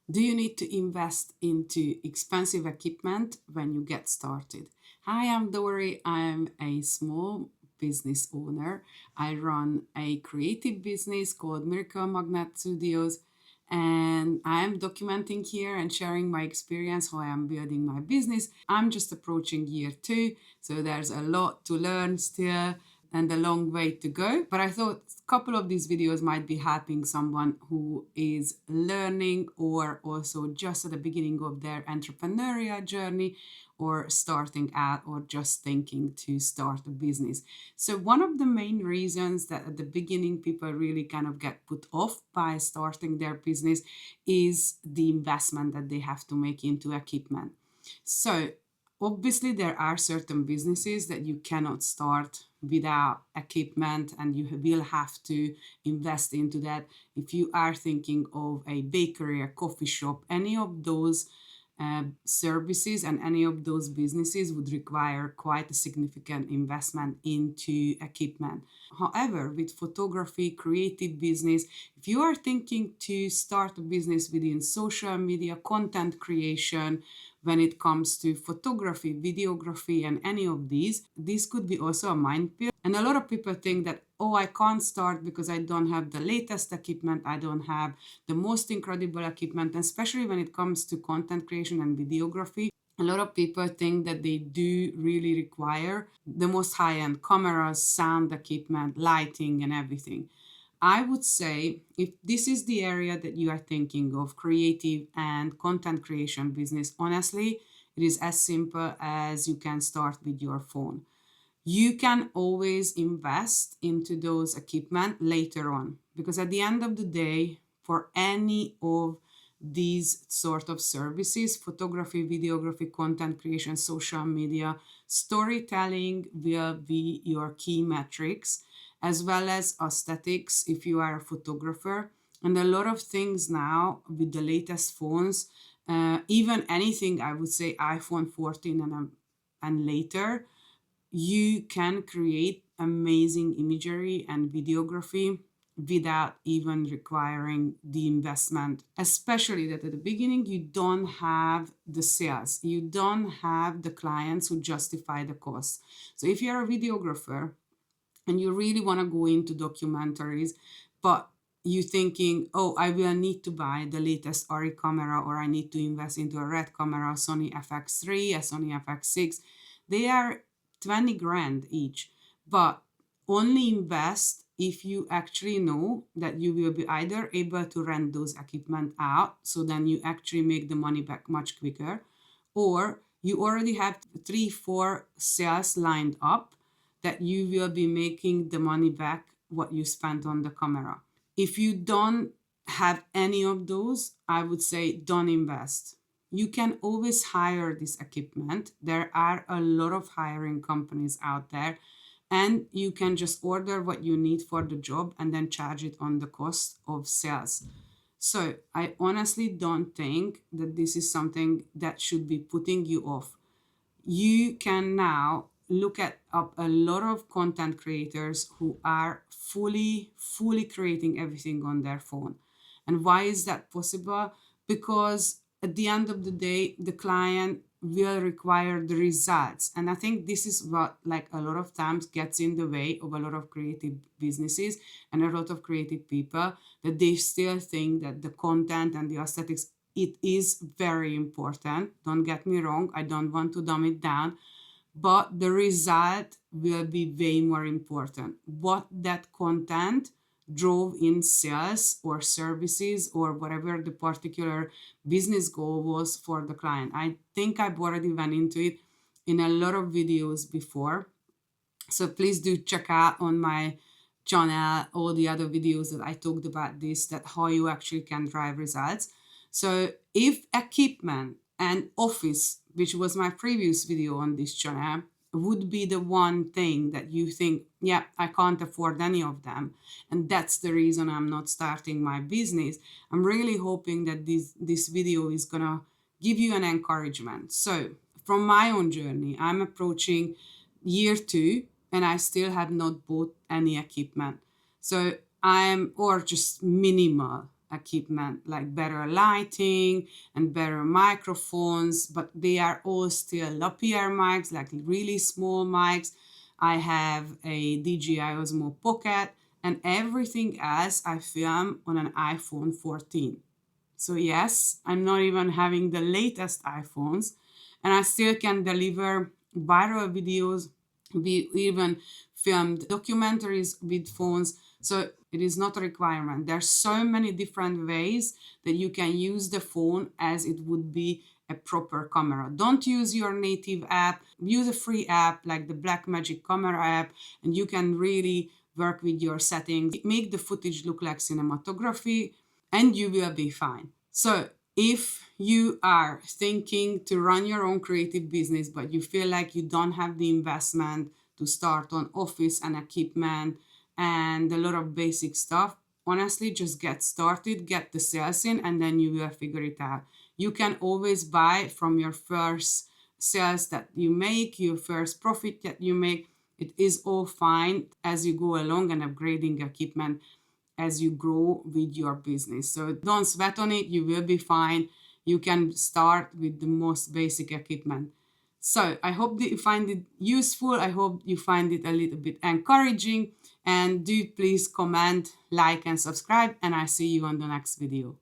Do you need to invest into expensive equipment when you get started? Hi, I'm Dory. I'm a small business owner. I run a creative business called Miracle Magnet Studios, and I'm documenting here and sharing my experience how I'm building my business. I'm just approaching year 2, so there's a lot to learn still and a long way to go. But I thought a couple of these videos might be helping someone who is learning or also just at the beginning of their entrepreneurial journey or starting out or just thinking to start a business. So one of the main reasons that at the beginning people really kind of get put off by starting their business is the investment that they have to make into equipment. So obviously, there are certain businesses that you cannot start without equipment, and you will have to invest into that. If you are thinking of a bakery, a coffee shop, any of those services and any of those businesses would require quite a significant investment into equipment. However, with photography, creative business, if you are thinking to start a business within social media, content creation, when it comes to photography, videography, and any of these, this could be also a minefield. And a lot of people think that, oh, I can't start because I don't have the latest equipment, I don't have the most incredible equipment, and especially when it comes to content creation and videography. A lot of people think that they do really require the most high-end cameras, sound equipment, lighting, and everything. I would say if this is the area that you are thinking of, creative and content creation business, honestly, it is as simple as you can start with your phone. You can always invest into those equipment later on, because at the end of the day, for any of these sort of services, photography, videography, content creation, social media, storytelling will be your key metrics, as well as aesthetics if you are a photographer. And a lot of things now with the latest phones, even anything, I would say iPhone 14 and later, you can create amazing imagery and videography without even requiring the investment, especially that at the beginning you don't have the sales, you don't have the clients who justify the cost. So if you're a videographer and you really want to go into documentaries, but you thinking, oh, I will need to buy the latest ARRI camera, or I need to invest into a red camera, Sony FX3, a Sony FX6, they are 20 grand each. But only invest if you actually know that you will be either able to rent those equipment out, so then you actually make the money back much quicker, or you already have 3-4 sales lined up that you will be making the money back what you spent on the camera. If you don't have any of those, I would say don't invest. You can always hire this equipment. There are a lot of hiring companies out there, and you can just order what you need for the job and then charge it on the cost of sales. So I honestly don't think that this is something that should be putting you off. You can now look at up a lot of content creators who are fully creating everything on their phone. And why is that possible? Because at the end of the day, the client will require the results. And I think this is what, like, a lot of times gets in the way of a lot of creative businesses and a lot of creative people, that they still think that the content and the aesthetics, it is very important. Don't get me wrong, I don't want to dumb it down, but the result will be way more important. What that content drove in sales or services or whatever the particular business goal was for the client. I think I've already went into it in a lot of videos before. So please do check out on my channel all the other videos that I talked about this, that how you actually can drive results. So if equipment and office, which was my previous video on this channel, would be the one thing that you think, yeah, I can't afford any of them, and that's the reason I'm not starting my business, I'm really hoping that this video is gonna give you an encouragement. So from my own journey, I'm approaching year 2 and I still have not bought any equipment. So I'm, or just minimal equipment, like better lighting and better microphones, but they are all still lapierre mics, like really small mics. I have a DJI Osmo Pocket, and everything else I film on an iPhone 14. So yes, I'm not even having the latest iPhones, and I still can deliver viral videos. We even filmed documentaries with phones. So it is not a requirement. There are so many different ways that you can use the phone as it would be a proper camera. Don't use your native app. Use a free app like the Blackmagic Camera app, and you can really work with your settings. Make the footage look like cinematography, and you will be fine. So if you are thinking to run your own creative business, but you feel like you don't have the investment to start on office and equipment and a lot of basic stuff, honestly, just get started, get the sales in, and then you will figure it out. You can always buy from your first sales that you make, your first profit that you make. It is all fine as you go along and upgrading equipment as you grow with your business. So don't sweat on it, you will be fine. You can start with the most basic equipment. So I hope that you find it useful. I hope you find it a little bit encouraging. And do please comment, like, and subscribe. And I'll see you on the next video.